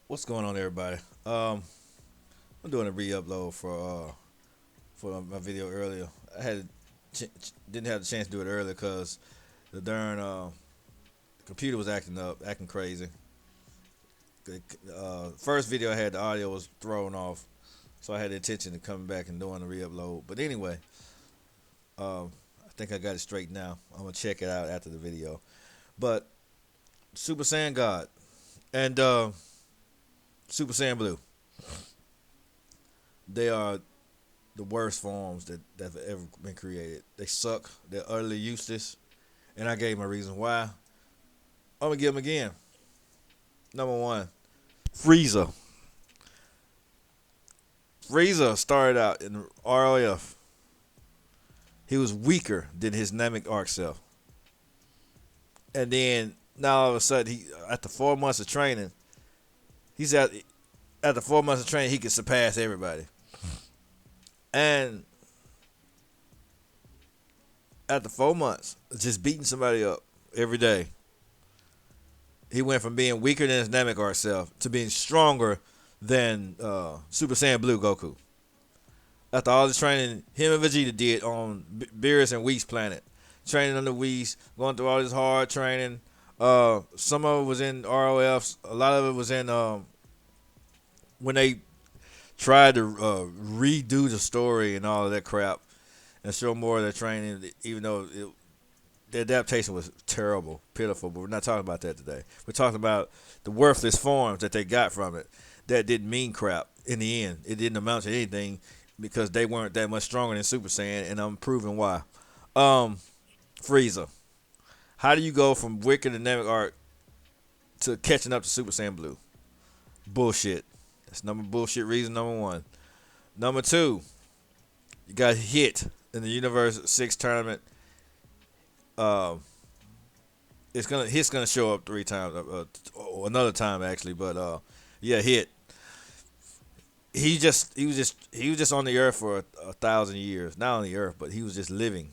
What's going on, everybody? I'm doing a re-upload for my video earlier. I didn't have the chance to do it earlier because the darn computer was acting up, acting crazy. The first video I had, the audio was thrown off, so I had the intention of coming back and doing a re-upload. But anyway, I think I got it straight now. I'm gonna check it out after the video. But Super Saiyan God and Super Saiyan Blue, they are the worst forms that have ever been created. They suck. They're utterly useless. And I gave my reason why. I'm gonna give them again. Number one, Frieza. Frieza started out in ROF. He was weaker than his Namek Arc self. And then now all of a sudden, he after 4 months of training, he's at after 4 months of training, he can surpass everybody. And after 4 months, just beating somebody up every day, he went from being weaker than his Namek Art self to being stronger than Super Saiyan Blue Goku. After all the training him and Vegeta did on Beerus and Whis planet, training under Whis, going through all this hard training. Some of it was in ROFs. A lot of it was in when they tried to redo the story and all of that crap and show more of their training, even though the adaptation was terrible, pitiful. But we're not talking about that today. We're talking about the worthless forms that they got from it that didn't mean crap in the end. It didn't amount to anything because they weren't that much stronger than Super Saiyan, and I'm proving why. Frieza. How do you go from Wicked Dynamic Art to catching up to Super Saiyan Blue? Bullshit. That's bullshit reason number one. Number two, you got hit in the Universe 6 tournament. Uh, hit's gonna show up 3 times, another time actually, but yeah, hit. He was just on the earth for a thousand years, not on the earth, but he was just living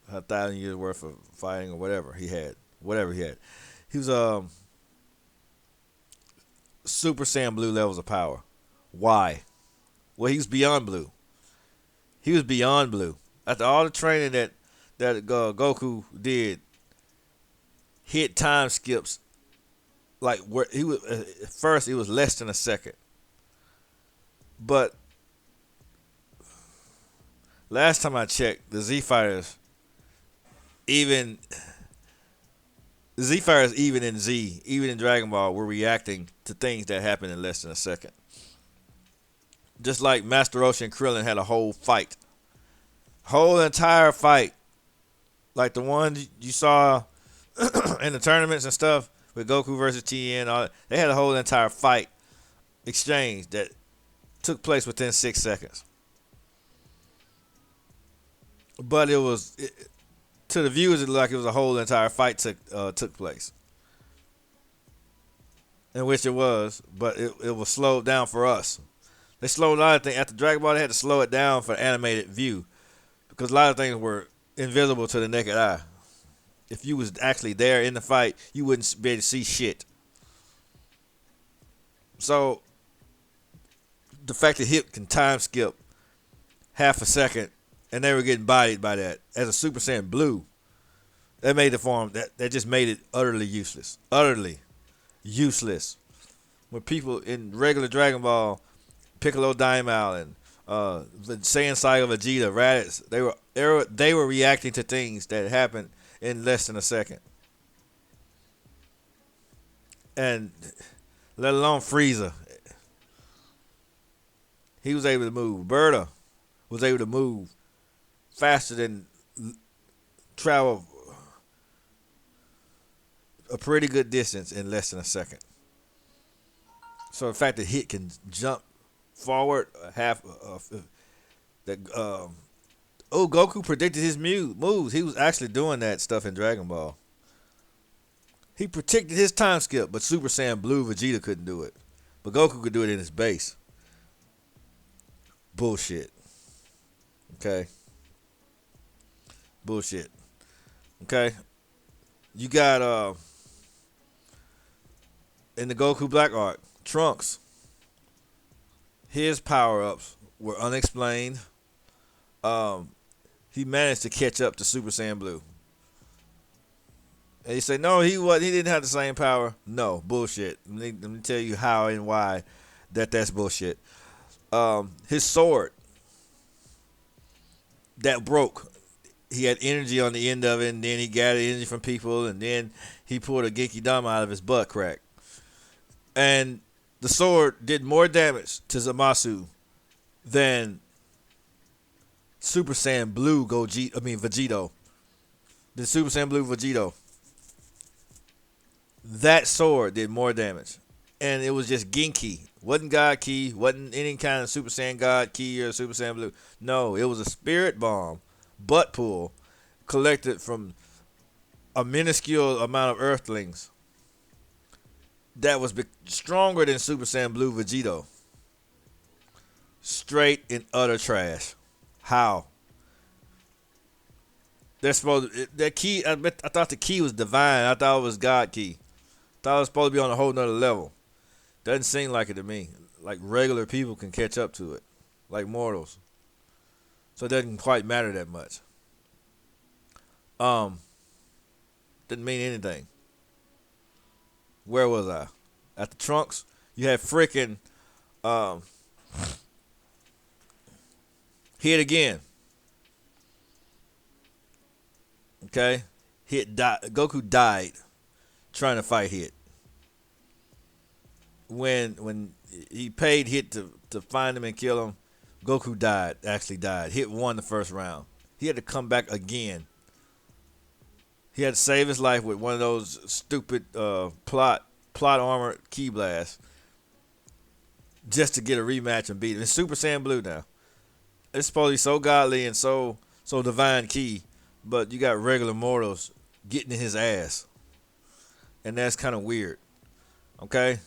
1,000 years worth of fighting or whatever he had. He was Super Saiyan Blue levels of power. Why? Well, he was beyond blue. He was beyond blue. After all the training that Goku did, hit time skips like where he was at first. It was less than a second, but last time I checked, even the Z Fighters, even in Dragon Ball, were reacting to things that happened in less than a second. Just like Master Roshi and Krillin had a whole entire fight, like the one you saw in the tournaments and stuff with Goku versus Tien. They had a whole entire fight exchange that took place within 6 seconds. But to the viewers, it looked like it was a whole entire fight took place, in which it was, but it was slowed down for us. They slowed a lot of things after Dragon Ball. They had to slow it down for animated view because a lot of things were invisible to the naked eye. If you was actually there in the fight, you wouldn't be able to see shit. So the fact that Hip can time skip half a second and they were getting bodied by that as a Super Saiyan Blue, that made the form that just made it utterly useless. Utterly useless. When people in regular Dragon Ball, Piccolo Daimao and the Saiyan Saga Vegeta, Raditz, they were reacting to things that happened in less than a second. And let alone Frieza. He was able to move. Berta was able to move faster than travel a pretty good distance in less than a second. So the fact that Hit can jump forward that Goku predicted his moves. He was actually doing that stuff in Dragon Ball. He predicted his time skip, but Super Saiyan Blue Vegeta couldn't do it. But Goku could do it in his base. Bullshit. Okay. Bullshit. Okay. You got in the Goku Black arc, Trunks. His power ups were unexplained. Um, he managed to catch up to Super Saiyan Blue. And you say, no, he was he didn't have the same power. No, bullshit. Let me tell you how and why that's bullshit. His sword that broke. He had energy on the end of it, and then he gathered energy from people, and then he pulled a Genki Dama out of his butt crack. And the sword did more damage to Zamasu than Super Saiyan Blue Vegito. The Super Saiyan Blue Vegito. That sword did more damage. And it was just Genki. Wasn't God Ki. Wasn't any kind of Super Saiyan God Ki or Super Saiyan Blue. No, it was a spirit bomb, butt pull, collected from a minuscule amount of Earthlings that was stronger than Super Saiyan Blue Vegito. Straight and utter trash. How? They're supposed to, that key. I thought the key was divine. I thought it was God Ki. Thought it was supposed to be on a whole nother level. Doesn't seem like it to me. Like regular people can catch up to it, like mortals. So it doesn't quite matter that much. Didn't mean anything. Where was I? At the Trunks. You had freaking hit again. Okay, Goku died trying to fight Hit. When he paid Hit to find him and kill him, Goku died. Actually died. Hit won the first round. He had to come back again. He had to save his life with one of those stupid plot armor ki blasts just to get a rematch and beat him. It's Super Saiyan Blue now. It's supposed to be so godly and so divine ki, but you got regular mortals getting in his ass, and that's kind of weird. Okay,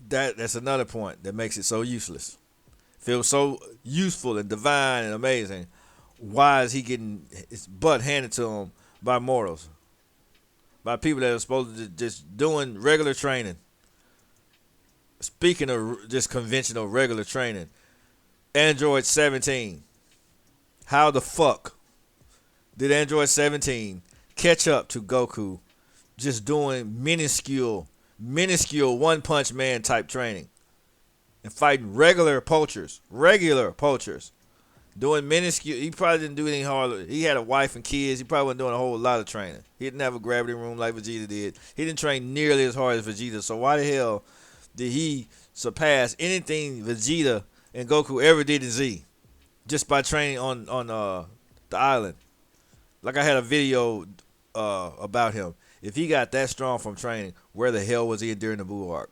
that's another point that makes it so useless. Feels so useful and divine and amazing. Why is he getting his butt handed to him by mortals? By people that are supposed to just doing regular training. Speaking of just conventional regular training, Android 17. How the fuck did Android 17 catch up to Goku just doing minuscule One Punch Man type training and fighting regular poachers, doing minuscule? He probably didn't do any hard. He had a wife and kids. He probably wasn't doing a whole lot of training. He didn't have a gravity room like Vegeta did. He didn't train nearly as hard as Vegeta. So why the hell did he surpass anything Vegeta and Goku ever did in Z just by training on the island? Like I had a video about him. If he got that strong from training, where the hell was he during the Buu arc?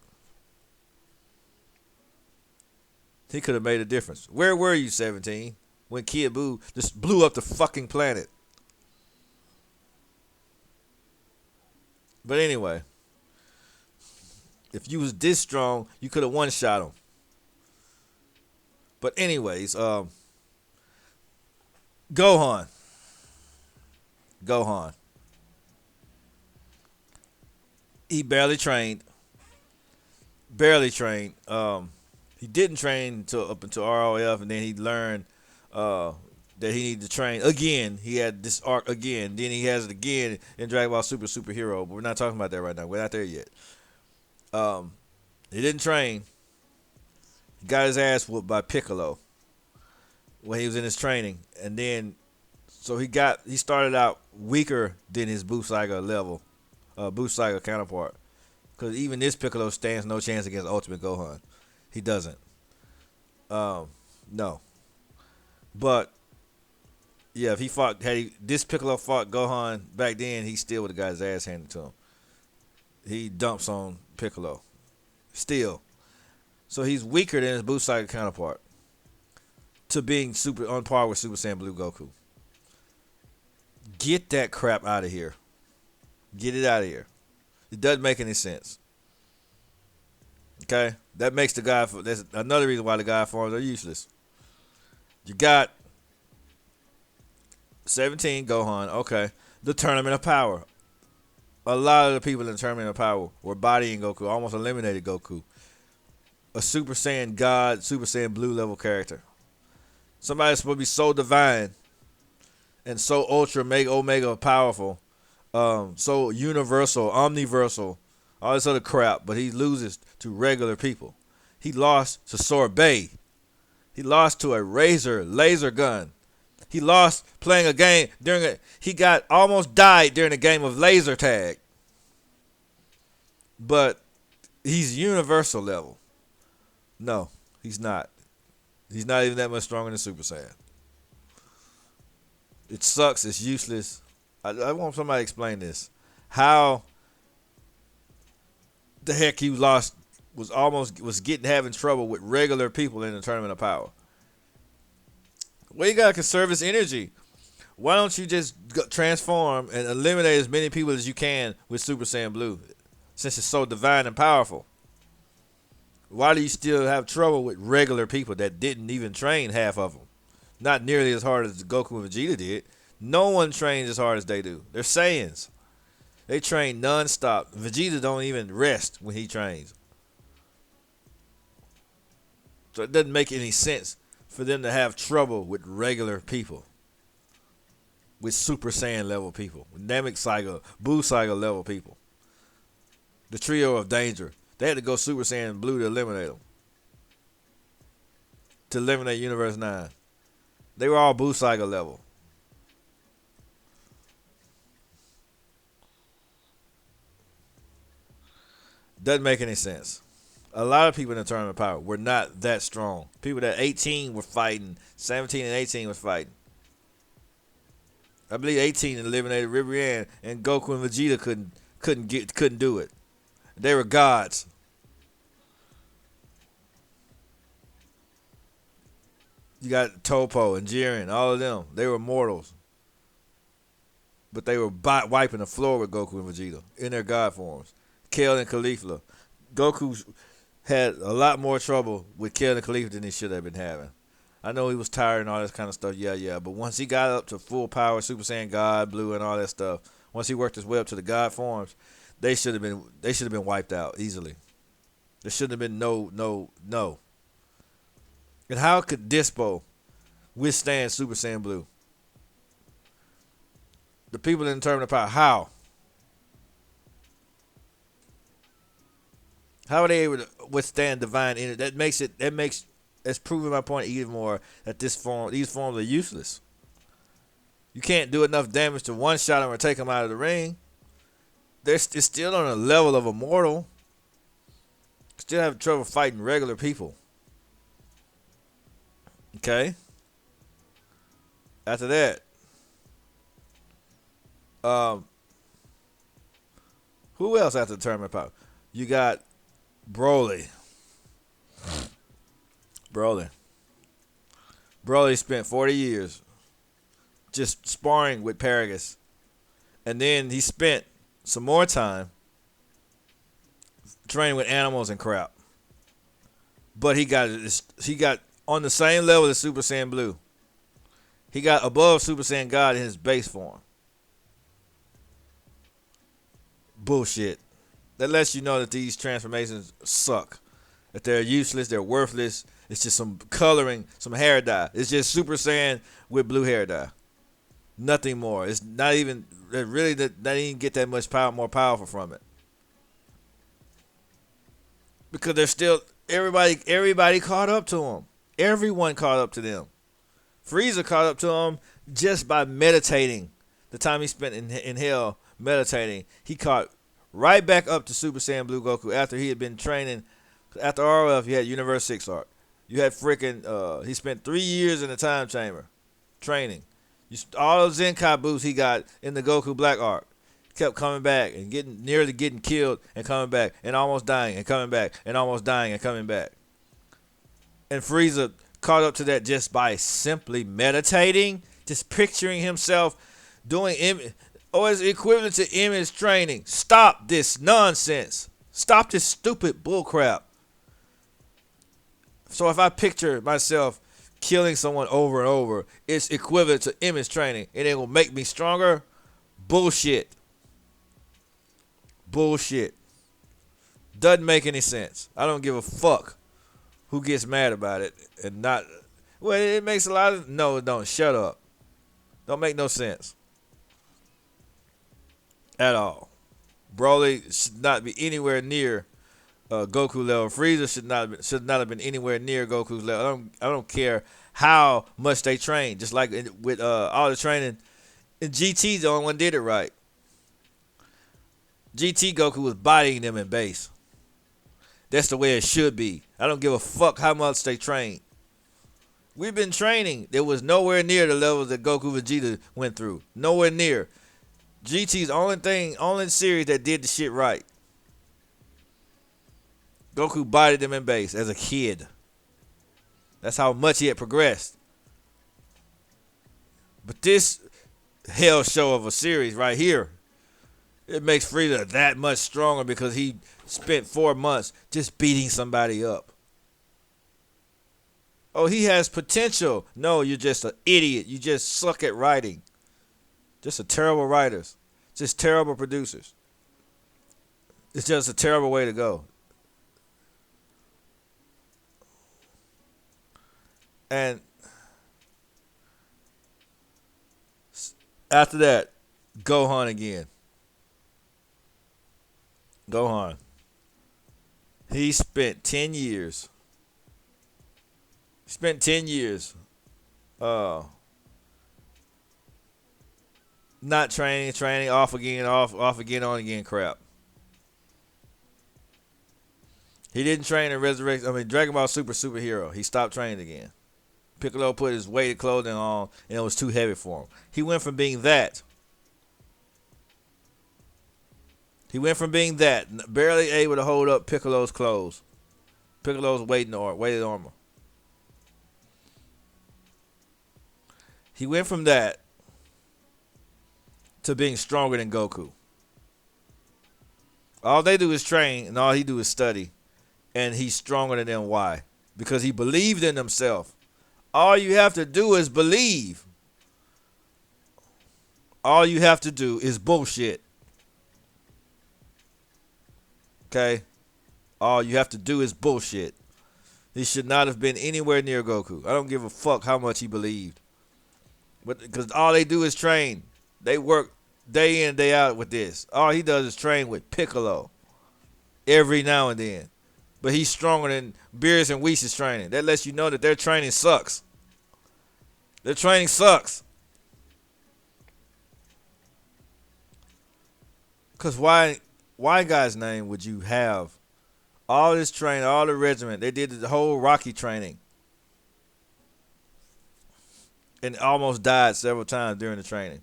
He could have made a difference. Where were you, 17, when Kid Buu just blew up the fucking planet? But anyway, if you was this strong, you could have one-shot him. But anyways, Gohan. He barely trained. He didn't train up until ROF, and then he learned that he needed to train again. He had this arc again. Then he has it again in Dragon Ball Superhero. But we're not talking about that right now. We're not there yet. He didn't train. He got his ass whooped by Piccolo when he was in his training, and then so he started out weaker than his Buu Saga counterpart. Because even this Piccolo stands no chance against Ultimate Gohan. He doesn't. No. But yeah, if this Piccolo fought Gohan back then, he still would have got his ass handed to him. He dumps on Piccolo. Still. So he's weaker than his Buu Saga counterpart to being super on par with Super Saiyan Blue Goku. Get that crap out of here. Get it out of here. It doesn't make any sense. Okay? That makes that's another reason why the God forms are useless. You got 17 Gohan. Okay. The Tournament of Power. A lot of the people in the Tournament of Power were bodying Goku, almost eliminated Goku. a Super Saiyan God, Super Saiyan Blue level character. Somebody that's supposed to be so divine and so ultra mega omega powerful, so universal, omniversal, all this other crap, but he loses to regular people. He lost to Sorbet. He lost to a Razor laser gun. He lost playing a game he got almost died during a game of laser tag. But he's universal level. No, he's not. He's not even that much stronger than Super Saiyan. It sucks. It's useless. I want somebody to explain this. How the heck he was getting having trouble with regular people in the Tournament of Power? Well, you gotta conserve his energy. Why don't you just transform and eliminate as many people as you can with Super Saiyan Blue, since it's so divine and powerful? Why do you still have trouble with regular people that didn't even train half of them? Not nearly as hard as Goku and Vegeta did. No one trains as hard as they do. They're Saiyans. They train non-stop. Vegeta don't even rest when he trains. So it doesn't make any sense for them to have trouble with regular people. With Super Saiyan level people. With Namek Saiga, Buu Saiga level people. The trio of danger. They had to go Super Saiyan Blue to eliminate them. To eliminate Universe 9. They were all Buu Saiga level. Doesn't make any sense. A lot of people in the Tournament of Power were not that strong. People that 18 were fighting, 17 and 18 was fighting. I believe 18 eliminated Ribrianne, and Goku and Vegeta couldn't do it. They were gods. You got Topo and Jiren, all of them. They were mortals. But they were wiping the floor with Goku and Vegeta in their god forms. Kale and Caulifla. Goku had a lot more trouble with Kale and Caulifla than he should have been having. I know he was tired and all this kind of stuff, yeah. But once he got up to full power, Super Saiyan God, Blue, and all that stuff, once he worked his way up to the god forms, they should have been wiped out easily. There shouldn't have been no. And how could Dispo withstand Super Saiyan Blue? The people in the Tournament of Power, how? How are they able to withstand divine energy? That's proving my point even more that these forms are useless. You can't do enough damage to one shot them or take them out of the ring. It's still on a level of a mortal. Still have trouble fighting regular people. Okay. After that, who else after the Tournament of Power? You got Broly. Broly spent 40 years just sparring with Paragus. And then he spent some more time training with animals and crap. But he got on the same level as Super Saiyan Blue. He got above Super Saiyan God in his base form. Bullshit. That lets you know that these transformations suck. That they're useless, they're worthless. It's just some coloring, some hair dye. It's just Super Saiyan with blue hair dye. Nothing more. It's not even really that they didn't get that much more powerful from it. Because they're still everybody caught up to them. Everyone caught up to them. Frieza caught up to him just by meditating. The time he spent in hell meditating, he caught right back up to Super Saiyan Blue Goku after he had been training. After ROF, you had Universe 6 arc. You had he spent 3 years in the time chamber training. All those Zenkai boosts he got in the Goku Black arc kept coming back and nearly getting killed and coming back and almost dying and coming back and almost dying and coming back. And Frieza caught up to that just by simply meditating, just picturing himself doing it's equivalent to image training. Stop this nonsense. Stop this stupid bullcrap. So if I picture myself killing someone over and over, it's equivalent to image training and it will make me stronger? Bullshit. Bullshit. Doesn't make any sense. I don't give a fuck who gets mad about it and not. Well, it makes a lot of no. Don't shut up. Don't make no sense at all. Broly should not be anywhere near Goku level. Frieza should not have been anywhere near Goku's level. I don't care how much they train. Just like with all the training, and GT's the only one did it right. GT Goku was bodying them in base. That's the way it should be. I don't give a fuck how much they train. We've been training. There was nowhere near the levels that Goku Vegeta went through. Nowhere near. GT's only series that did the shit right. Goku bodied them in base as a kid. That's how much he had progressed. But this hell show of a series right here, it makes Frieza that much stronger because he spent 4 months just beating somebody up. Oh, he has potential. No, you're just an idiot. You just suck at writing. Just a terrible writers. Just terrible producers. It's just a terrible way to go. And after that, Gohan again. Gohan. He spent 10 years. Not training, off again, off again, on again crap. He didn't train in Dragon Ball Superhero. He stopped training again. Piccolo put his weighted clothing on and it was too heavy for him. He went from being that. Barely able to hold up Piccolo's clothes. Piccolo's weighted armor. He went from that to being stronger than Goku. All they do is train and all he do is study. And he's stronger than them. Why? Because he believed in himself. All you have to do is believe. All you have to do is bullshit. Okay? All you have to do is bullshit. He should not have been anywhere near Goku. I don't give a fuck how much he believed. But because all they do is train. They work day in, day out with this. All he does is train with Piccolo. Every now and then. But he's stronger than Beerus and Whis' training. That lets you know that their training sucks. Their training sucks. Because why God's name would you have all this training, all the regiment? They did the whole Rocky training. And almost died several times during the training.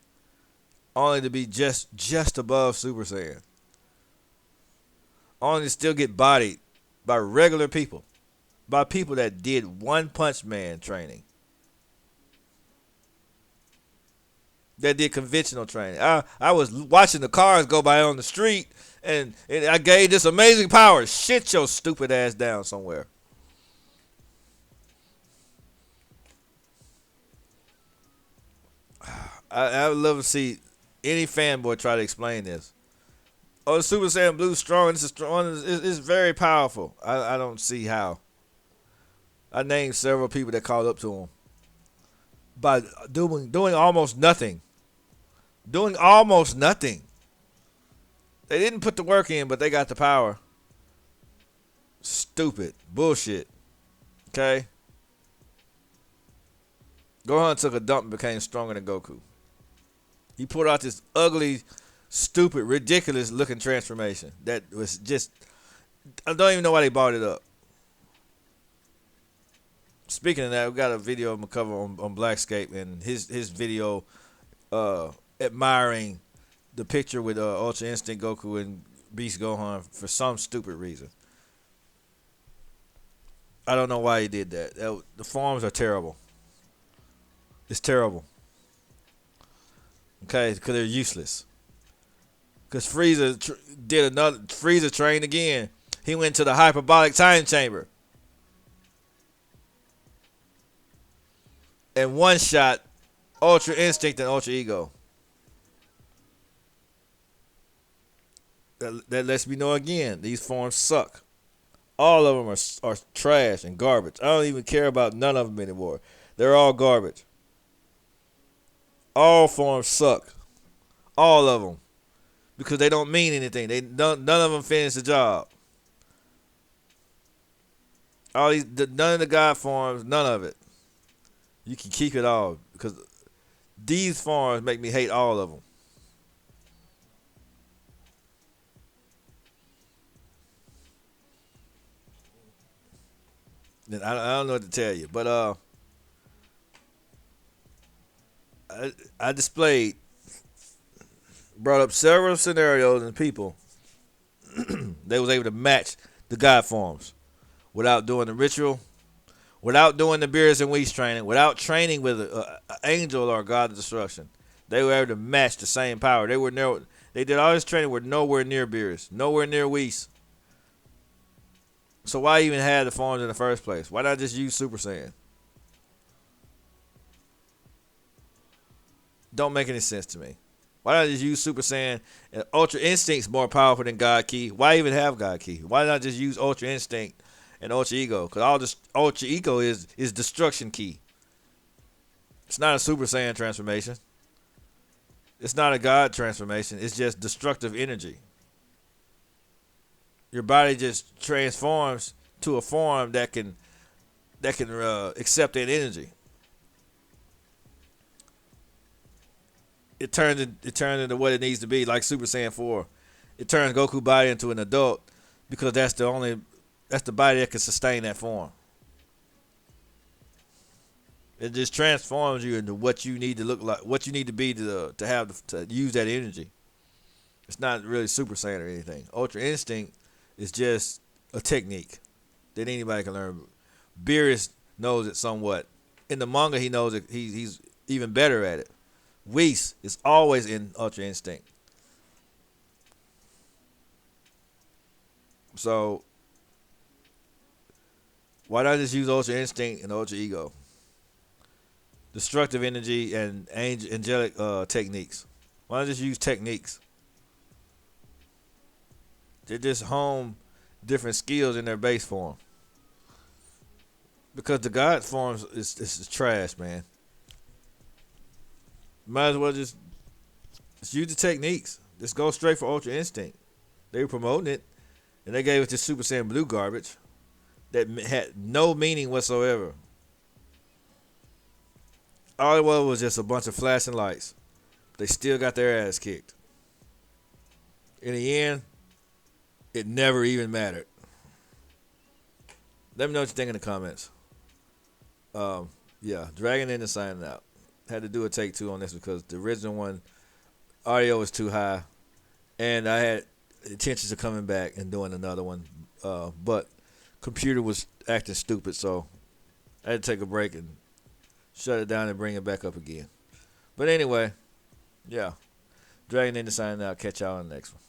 Only to be just above Super Saiyan. Only to still get bodied by regular people. By people that did One Punch Man training. That did conventional training. I was watching the cars go by on the street and I gave this amazing power. Shit your stupid ass down somewhere. I would love to see any fanboy try to explain this. Oh, the Super Saiyan Blue strong. This is strong. It's very powerful. I don't see how. I named several people that called up to him by doing almost nothing. Doing almost nothing. They didn't put the work in, but they got the power. Stupid bullshit. Okay. Gohan took a dump and became stronger than Goku. He pulled out this ugly, stupid, ridiculous looking transformation that was just, I don't even know why they bought it up. Speaking of that, we got a video of McCover on Blackscape and his video admiring the picture with Ultra Instinct Goku and Beast Gohan for some stupid reason. I don't know why he did that. The forms are terrible. It's terrible. Okay, because they're useless. Because Frieza Frieza trained again. He went to the hyperbolic time chamber. And one shot Ultra Instinct and Ultra Ego. That lets me know again, these forms suck. All of them are trash and garbage. I don't even care about none of them anymore. They're all garbage. All forms suck. All of them. Because they don't mean anything. None of them finish the job. None of the God forms, none of it. You can keep it all because these forms make me hate all of them. And I don't know what to tell you, but I displayed, brought up several scenarios and people they was able to match the God forms without doing the ritual, without doing the Beers and Weeks training, without training with an angel or God of destruction. They were able to match the same power. They did all this training were nowhere near Beers, nowhere near Whis. So why even have the forms in the first place? Why not just use Super Saiyan? Don't make any sense to me. Why not just use Super Saiyan? And Ultra Instinct's more powerful than God Ki. Why even have God Ki? Why not just use Ultra Instinct and Ultra Ego? Because all this Ultra Ego is destruction Ki. It's not a Super Saiyan transformation. It's not a God transformation. It's just destructive energy. Your body just transforms to a form that can accept that energy. It turns into what it needs to be, like Super Saiyan 4. It turns Goku body into an adult because that's the body that can sustain that form. It just transforms you into what you need to look like, what you need to be to use that energy. It's not really Super Saiyan or anything. Ultra Instinct is just a technique that anybody can learn. Beerus knows it somewhat. In the manga, he knows it. He's even better at it. Whis is always in Ultra Instinct. So why not just use Ultra Instinct and Ultra Ego? Destructive energy and angelic techniques. Why not just use techniques? They just hone different skills in their base form. Because the God forms is trash, man. Might as well just use the techniques. Just go straight for Ultra Instinct. They were promoting it, and they gave it to Super Saiyan Blue garbage that had no meaning whatsoever. All it was just a bunch of flashing lights. They still got their ass kicked. In the end, it never even mattered. Let me know what you think in the comments. Yeah, Dragon in and signing out. Had to do a take two on this because the original one audio was too high, and I had intentions of coming back and doing another one, but computer was acting stupid, so I had to take a break and shut it down and bring it back up again. But anyway, yeah, Dragon in and signing out. Catch y'all on the next one.